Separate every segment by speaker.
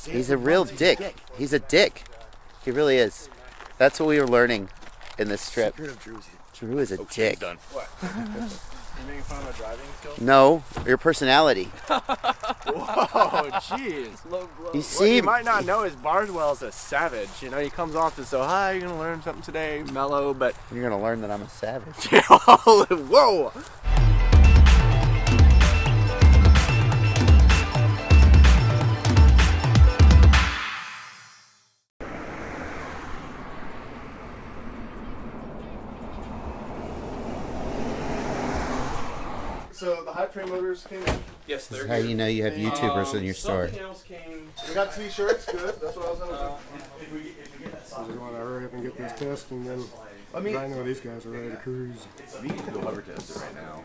Speaker 1: He's a real dick. He's a dick. He really is. That's what we were learning in this trip. Drew is a dick.
Speaker 2: Done. What? You making fun of my driving skills?
Speaker 1: No, your personality.
Speaker 2: Whoa, jeez.
Speaker 1: You see,
Speaker 2: what you might not know is Bardwell's a savage. You know, he comes off to so, hi, you're gonna learn something today, mellow, but
Speaker 1: you're gonna learn that I'm a savage.
Speaker 2: Whoa.
Speaker 3: So the hype train motors came in.
Speaker 2: Yes,
Speaker 1: This is how you know you have YouTubers in your store.
Speaker 2: Something else came.
Speaker 3: We got t-shirts, good. That's what I was on.
Speaker 2: If we get that
Speaker 3: So we want to hurry up and get this test, and then I know these guys are ready to cruise.
Speaker 4: We can do a hover test right now.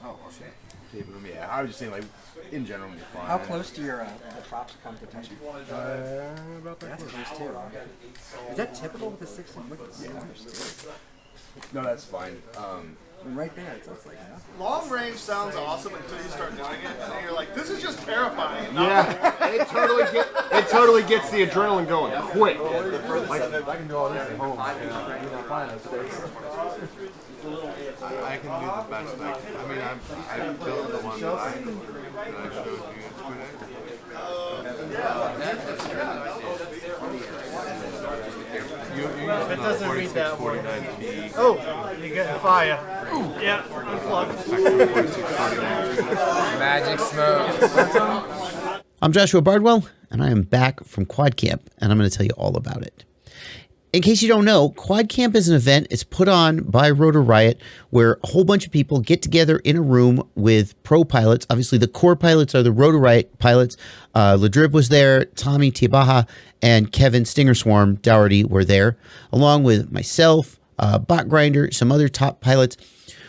Speaker 3: Oh, shit.
Speaker 4: Yeah, I was just saying, like, in general, when you're flying.
Speaker 5: How close do your the props come to touching?
Speaker 3: About that close.
Speaker 5: Close too. Is that typical with the 16?
Speaker 4: No, that's fine.
Speaker 5: Right there, it's like
Speaker 3: Long range sounds awesome until you start doing it, and then you're like, this is just terrifying.
Speaker 6: Yeah, it totally gets the adrenaline going quick.
Speaker 4: I can do all this at home. I can do the best I can. I mean, I've built the one that I showed you
Speaker 3: It doesn't read that word.
Speaker 4: 4649P.
Speaker 3: Oh, you get fire. Yeah, unplugged.
Speaker 5: magic smoke.
Speaker 1: I'm Joshua Bardwell, and I am back from Kwad Kamp, and I'm going to tell you all about it. In case you don't know, Kwad Kamp is an event. It's put on by Rotorious, where a whole bunch of people get together in a room with pro pilots. Obviously, the core pilots are the Rotorious pilots. Ladrib was there, Tommy Tibaha, and Kevin Stinger Swarm Dougherty were there, along with myself, Bot Grinder, some other top pilots.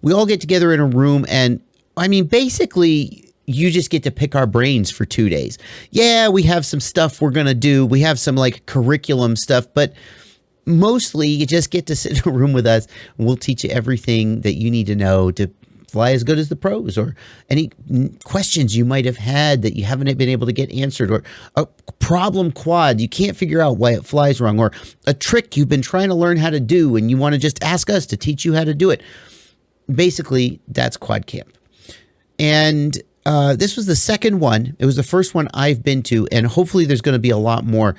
Speaker 1: We all get together in a room, and I mean, basically, you just get to pick our brains for 2 days. Yeah, we have some stuff we're going to do. We have some like curriculum stuff, but mostly you just get to sit in a room with us, and we'll teach you everything that you need to know to fly as good as the pros, or any questions you might have had that you haven't been able to get answered, or a problem quad you can't figure out why it flies wrong, or a trick you've been trying to learn how to do and you want to just ask us to teach you how to do it. Basically, that's Kwad Kamp. And this was the second one. It was the first one I've been to, and hopefully there's going to be a lot more.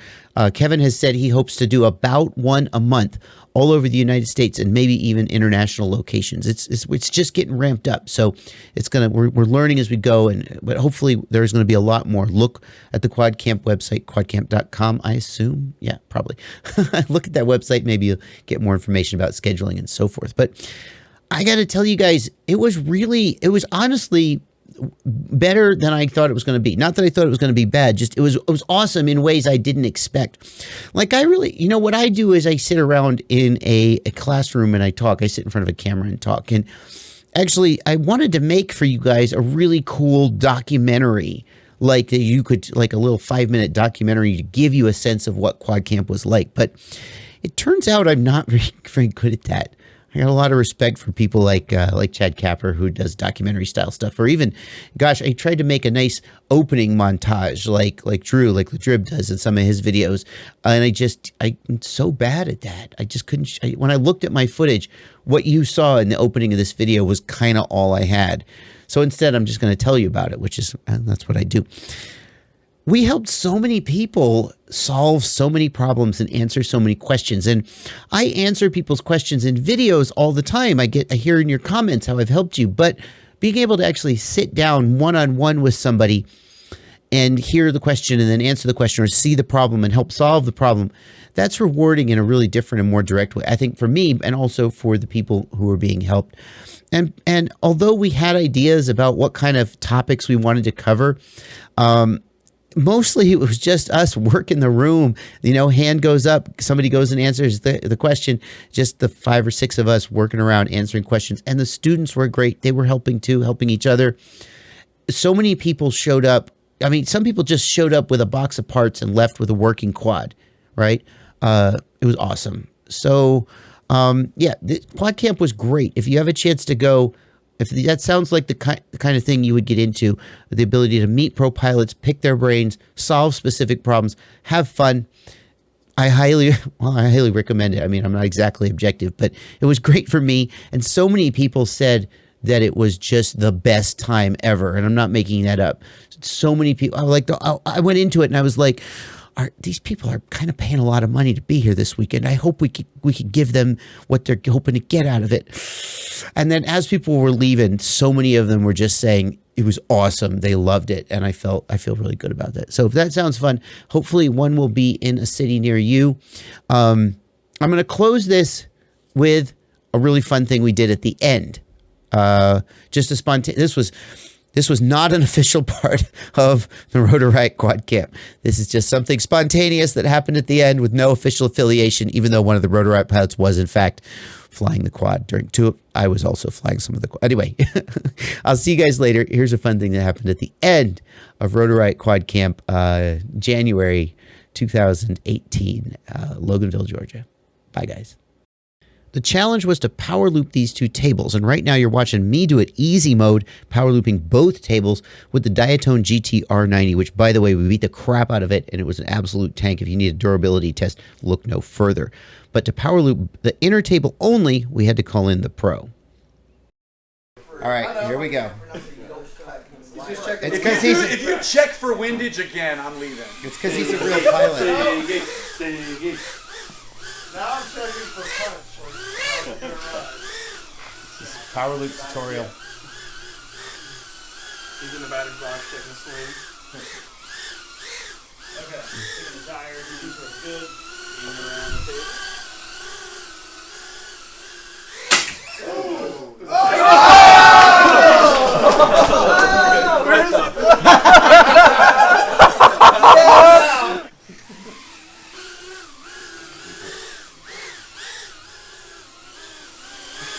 Speaker 1: Kevin has said he hopes to do about one a month all over the United States and maybe even international locations. It's just getting ramped up. So it's we're learning as we go, but hopefully there's going to be a lot more. Look at the Kwad Kamp website, kwadkamp.com, I assume. Yeah, probably. Look at that website. Maybe you'll get more information about scheduling and so forth. But I got to tell you guys, it was honestly better than I thought it was going to be. Not that I thought it was going to be bad, just it was awesome in ways I didn't expect. Like what I do is I sit around in a classroom and I talk. I sit in front of a camera and talk. And actually, I wanted to make for you guys a really cool documentary, like that you could, like a little 5-minute documentary to give you a sense of what Kwad Kamp was like. But it turns out I'm not very good at that. I got a lot of respect for people like Chad Capper, who does documentary style stuff, or even, gosh, I tried to make a nice opening montage like Ladrib does in some of his videos, and I'm so bad at that. I just couldn't. When I looked at my footage, what you saw in the opening of this video was kind of all I had. So instead, I'm just going to tell you about it, that's what I do. We helped so many people solve so many problems and answer so many questions. And I answer people's questions in videos all the time. I hear in your comments how I've helped you, but being able to actually sit down one-on-one with somebody and hear the question and then answer the question, or see the problem and help solve the problem, that's rewarding in a really different and more direct way, I think, for me, and also for the people who are being helped. And although we had ideas about what kind of topics we wanted to cover, mostly it was just us working the room. Hand goes up, somebody goes and answers the question, just the 5 or 6 of us working around answering questions. And the students were great. They were helping too, helping each other. So many people showed up. I mean, some people just showed up with a box of parts and left with a working quad, right? It was awesome. So, yeah, Kwad Kamp was great. If you have a chance to go, If that sounds like the kind of thing you would get into, the ability to meet pro pilots, pick their brains, solve specific problems, have fun, I highly recommend it. I mean, I'm not exactly objective, but it was great for me. And so many people said that it was just the best time ever. And I'm not making that up. So many people, I went into it and I was like, these people are kind of paying a lot of money to be here this weekend. I hope we could give them what they're hoping to get out of it. And then as people were leaving, so many of them were just saying it was awesome. They loved it. And I feel really good about that. So if that sounds fun, hopefully one will be in a city near you. I'm going to close with a really fun thing we did at the end. Just a spontaneous, this was not an official part of the Rotorious Kwad Kamp. This is just something spontaneous that happened at the end with no official affiliation, even though one of the Rotorious pilots was, in fact, flying the quad during two. I was also flying some of the quad. Anyway, I'll see you guys later. Here's a fun thing that happened at the end of Rotorious Kwad Kamp, January 2018, Loganville, Georgia. Bye, guys. The challenge was to power loop these two tables, and right now you're watching me do it easy mode, power looping both tables with the Diatone GT R90, which, by the way, we beat the crap out of it, and it was an absolute tank. If you need a durability test, look no further. But to power loop the inner table only, we had to call in the pro. All right, here we go. It's because
Speaker 7: if you check for windage again, I'm leaving.
Speaker 1: It's because he's a real pilot.
Speaker 3: Now I'm checking for punch.
Speaker 1: This is power loop tutorial.
Speaker 2: He's in the batter's box checking the swing. Okay, taking the tires, these are good. Leaning around the table.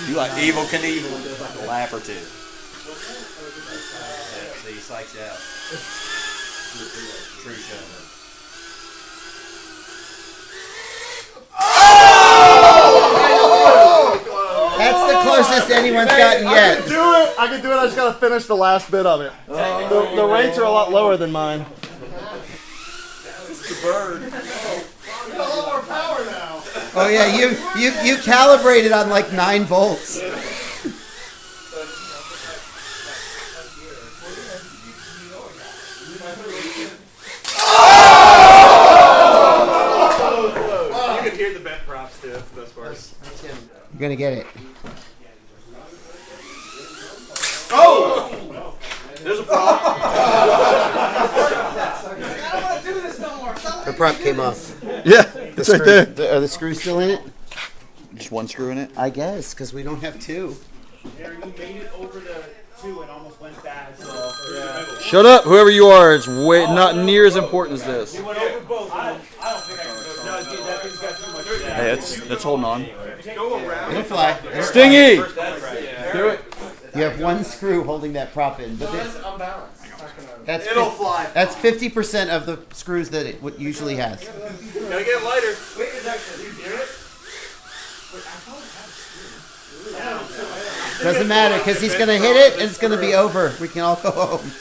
Speaker 7: You like Evil Knievel, laugh or two. So he psychs you out. True showman.
Speaker 1: That's the closest anyone's gotten yet.
Speaker 3: I can do it. I just gotta finish the last bit of it. The rates are a lot lower than mine.
Speaker 7: It's the bird.
Speaker 3: We got a lot more power now.
Speaker 1: Oh yeah, you calibrated on like 9 volts.
Speaker 2: You can hear the bent props too, for those parts.
Speaker 1: You're gonna get it.
Speaker 2: Oh! There's a prop.
Speaker 1: The prop came off.
Speaker 3: Yeah, it's right there.
Speaker 1: Are the screws still in it?
Speaker 7: Just one screw in it?
Speaker 1: I guess, because we don't have 2.
Speaker 2: Aaron, you made it over the 2 and almost went bad, so yeah.
Speaker 8: Shut up, whoever you are. It's way not near as important as this.
Speaker 2: You went over both. I don't think I can go. No, dude, that thing's got too much.
Speaker 7: Hey, that's holding on.
Speaker 2: Go around.
Speaker 1: It'll fly.
Speaker 8: Stingy!
Speaker 1: Do it. You have 1 screw holding that prop in, but that's
Speaker 2: It'll fly.
Speaker 1: That's 50% of the screws that it usually has.
Speaker 2: Gotta get lighter. Wait, is that you hear it?
Speaker 1: Doesn't matter, because he's going to hit it and it's going to be over. We can all go home.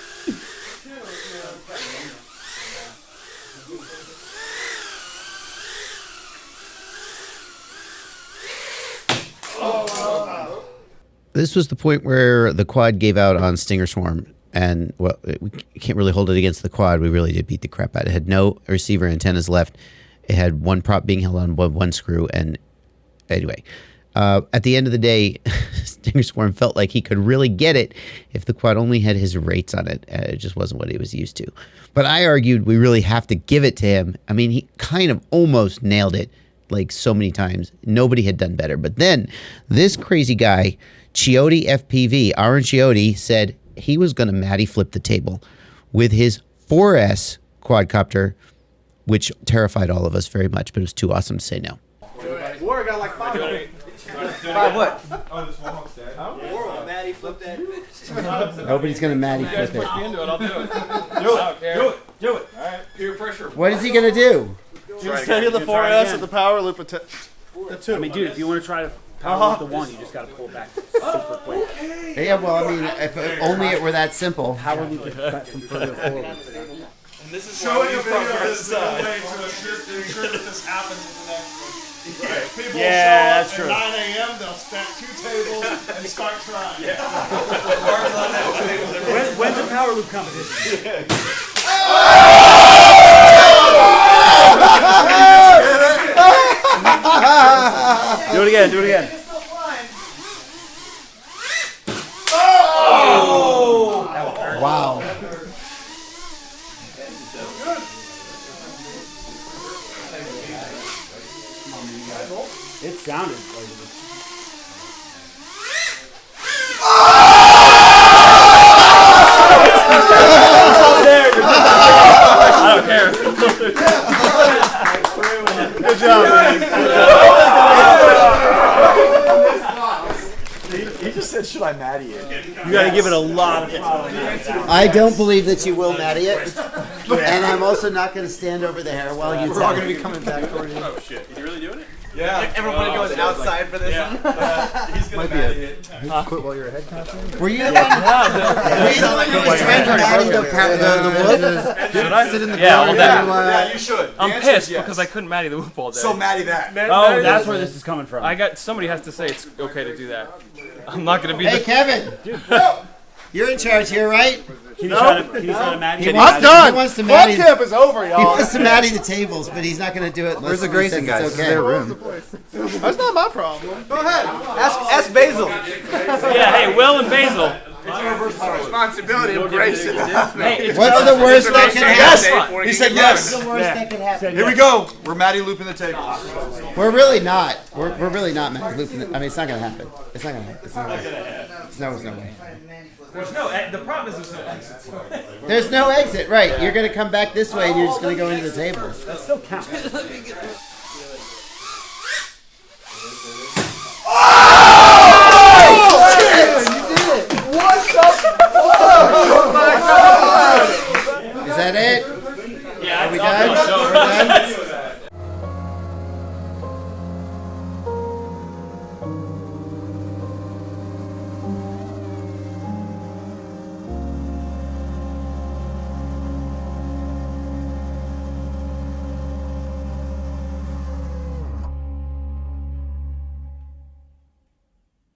Speaker 1: This was the point where the quad gave out on Stinger Swarm. And, well, we can't really hold it against the quad. We really did beat the crap out of it. It had no receiver antennas left. It had 1 prop being held on one screw. And anyway, at the end of the day, Stinger Swarm felt like he could really get it if the quad only had his rates on it. It just wasn't what he was used to. But I argued we really have to give it to him. I mean, he kind of almost nailed it like so many times. Nobody had done better. But then this crazy guy, Chiotti FPV, Aaron Chiotti, said he was going to Mattyflip the table with his 4S quadcopter, which terrified all of us very much, but it was too awesome to say no.
Speaker 2: War got like 5 of it.
Speaker 5: 5 what?
Speaker 2: Oh, this one hook's dead. War will Matty flip that bitch.
Speaker 1: Nobody's going to Mattyflip it.
Speaker 2: I'll do it. Do it. All right. Peer pressure.
Speaker 1: What is he going to do?
Speaker 3: Just taking the 4S at the power loop.
Speaker 2: I mean, dude, if you want to try to
Speaker 9: power loop the one, you just got to pull it back super quick.
Speaker 1: Yeah, well, I mean, if only it were that simple.
Speaker 9: Power loop it back from further forward.
Speaker 4: And this is
Speaker 3: Showing a video of this is a way to ensure that this happens in the next one. People
Speaker 9: Yeah,
Speaker 3: show up
Speaker 9: that's
Speaker 3: at 9 a.m., they'll stack 2 tables and start trying.
Speaker 9: When's the power loop competition?
Speaker 8: Do it again. Do it again.
Speaker 1: Wow.
Speaker 9: It sounded like I don't care.
Speaker 3: Good job, man. He just said, should I Matty it?
Speaker 9: You got to give it a lot of power.
Speaker 1: I don't believe that you will Matty it. And I'm also not going to stand over there while you
Speaker 3: We're all going to be coming back toward you.
Speaker 2: Oh shit, is he really doing it?
Speaker 3: Yeah.
Speaker 2: Everybody goes outside for this one?
Speaker 3: He's going to Matty it. Quit while you're ahead, Catherine?
Speaker 1: Were you the one who was trying to Matty the wood?
Speaker 8: Should I sit in the
Speaker 3: Yeah, you should. The
Speaker 10: I'm
Speaker 3: answer
Speaker 10: pissed
Speaker 3: is yes.
Speaker 10: because I couldn't Matty the whoop all day.
Speaker 3: So Matty that.
Speaker 9: Oh, that's where this is coming from.
Speaker 10: Somebody has to say it's okay to do that. I'm not gonna be.
Speaker 1: Hey, Kevin. You're in charge here, right?
Speaker 9: Can you try to Matty?
Speaker 3: I'm done.
Speaker 1: He wants to
Speaker 3: Kwad
Speaker 1: Matty.
Speaker 3: Kamp is over,
Speaker 1: He
Speaker 3: y'all.
Speaker 1: wants to Matty the tables, but he's not going to do it.
Speaker 6: Where's the Grayson guys? This is their room.
Speaker 3: That's not my problem. Go ahead.
Speaker 2: Ask Basil.
Speaker 10: Yeah, hey, Will and Basil.
Speaker 2: Responsibility of Grayson.
Speaker 10: Hey, it's
Speaker 1: What's the worst that can happen?
Speaker 3: Yes. He said yes.
Speaker 1: What's the worst that can happen?
Speaker 3: Here we go. We're Matty looping the table.
Speaker 1: We're really not. We're really not Matty looping it. I mean, it's not going to happen. It's not going to happen. It's not going to happen. There's no way.
Speaker 10: the problem is there's no exits.
Speaker 1: There's no exit, right? You're going to come back this way and you're just going to go into the tables.
Speaker 9: That still counts.
Speaker 1: Is that it?
Speaker 10: Yeah,
Speaker 1: Are we done? We're done?